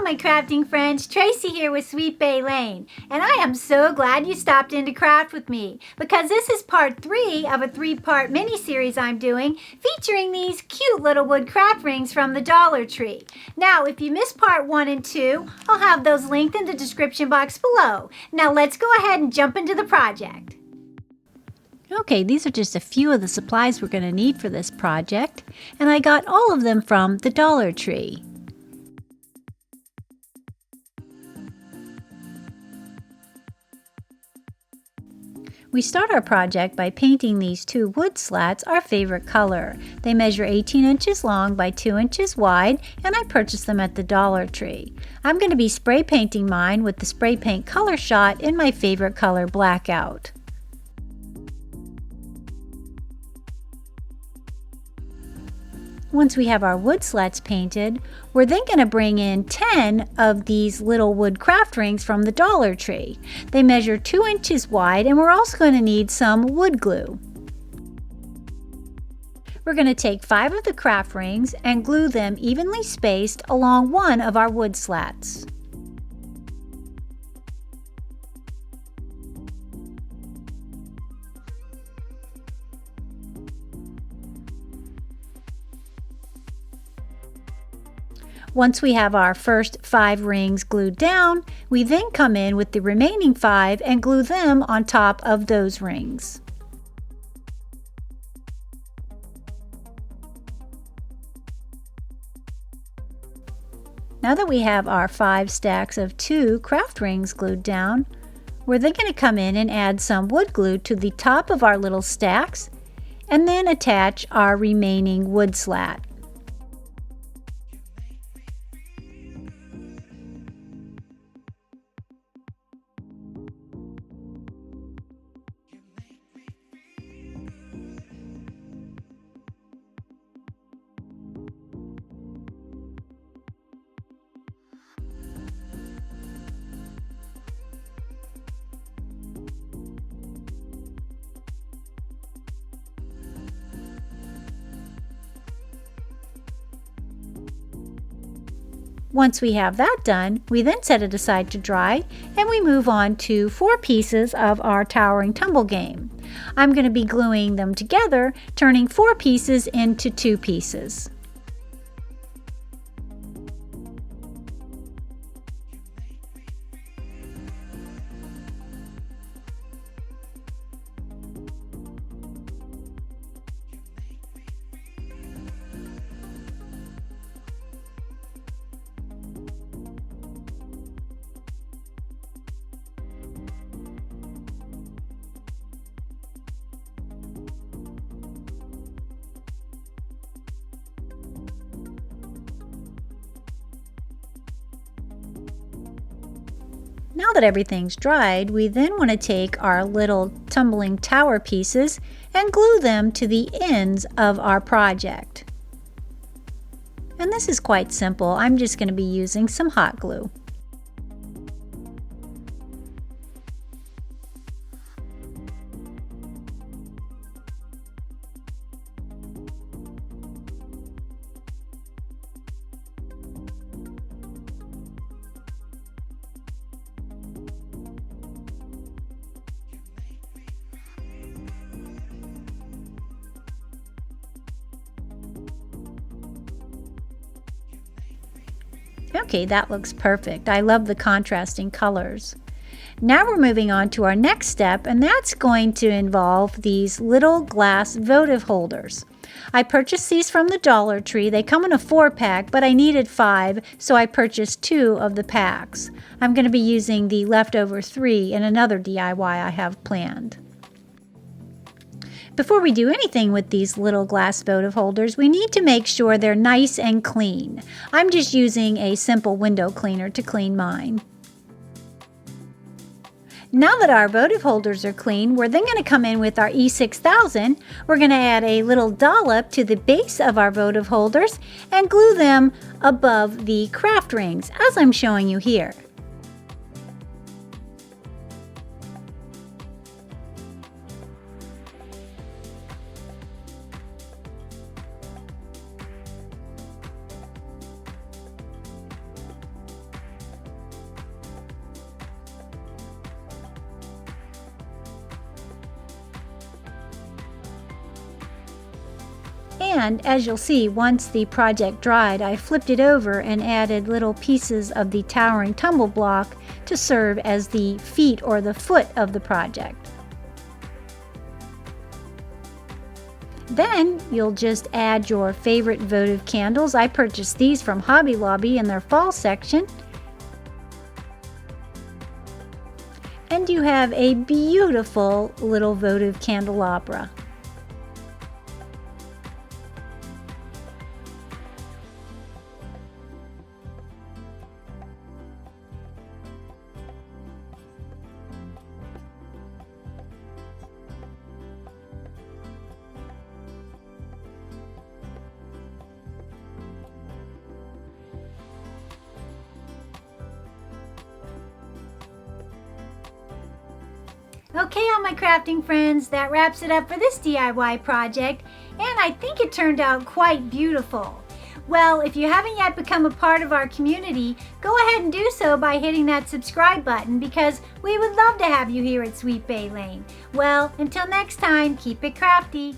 my crafting friends, Tracy here with Sweet Bay Lane, and I am so glad you stopped in to craft with me because this is part 3 of a 3-part mini-series I'm doing featuring these cute little wood craft rings from the Dollar Tree. Now, if you missed part 1 and 2, I'll have those linked in the description box below. Now let's go ahead and jump into the project. Okay, these are just a few of the supplies we're going to need for this project, and I got all of them from the Dollar Tree. We start our project by painting these 2 wood slats our favorite color. They measure 18 inches long by 2 inches wide, and I purchased them at the Dollar Tree. I'm going to be spray painting mine with the spray paint color shot in my favorite color, Blackout. Once we have our wood slats painted, we're then going to bring in 10 of these little wood craft rings from the Dollar Tree. They measure 2 inches wide, and we're also going to need some wood glue. We're going to take 5 of the craft rings and glue them evenly spaced along one of our wood slats. Once we have our first 5 rings glued down, we then come in with the remaining 5 and glue them on top of those rings. Now that we have our 5 stacks of 2 craft rings glued down, we're then going to come in and add some wood glue to the top of our little stacks and then attach our remaining wood slat. Once we have that done, we then set it aside to dry and we move on to 4 pieces of our Towering Tumble game. I'm going to be gluing them together, turning 4 pieces into 2 pieces. Now that everything's dried, we then want to take our little tumbling tower pieces and glue them to the ends of our project. And this is quite simple. I'm just going to be using some hot glue. Okay, that looks perfect. I love the contrasting colors. Now we're moving on to our next step, and that's going to involve these little glass votive holders. I purchased these from the Dollar Tree. They come in a 4-pack, but I needed 5, so I purchased 2 of the packs. I'm going to be using the leftover 3 in another DIY I have planned. Before we do anything with these little glass votive holders, we need to make sure they're nice and clean. I'm just using a simple window cleaner to clean mine. Now that our votive holders are clean, we're then going to come in with our E6000. We're going to add a little dollop to the base of our votive holders and glue them above the craft rings, as I'm showing you here. And as you'll see, once the project dried, I flipped it over and added little pieces of the towering tumble block to serve as the feet or the foot of the project. Then you'll just add your favorite votive candles. I purchased these from Hobby Lobby in their fall section. And you have a beautiful little votive candelabra. Okay, all my crafting friends, that wraps it up for this DIY project, and I think it turned out quite beautiful. Well, if you haven't yet become a part of our community, go ahead and do so by hitting that subscribe button, because we would love to have you here at Sweet Bay Lane. Well, until next time, keep it crafty.